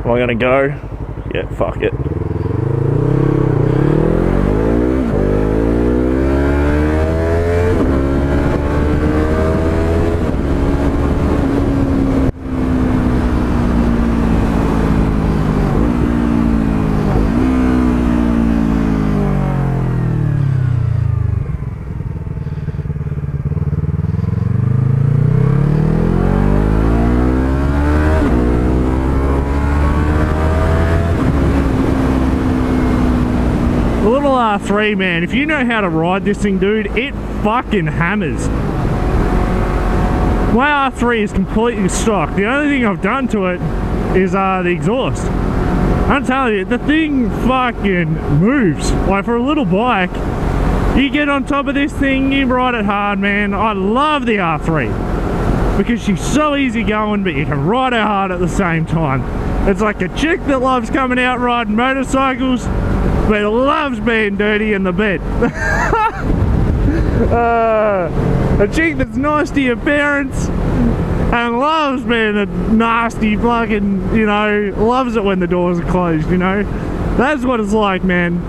Am I gonna go? Yeah, fuck it. R3, man, if you know how to ride this thing, dude, it fucking hammers. My R3 is completely stock. The only thing I've done to it is the exhaust. I'm telling you, the thing fucking moves. Like, for a little bike, you get on top of this thing, you ride it hard, man. I love the R3 because she's so easy going, but you can ride her hard at the same time. It's like a chick that loves coming out riding motorcycles, but loves being dirty in the bed. A chick that's nice to your parents and loves being a nasty fucking, you know, loves it when the doors are closed, you know. That's what it's like, man.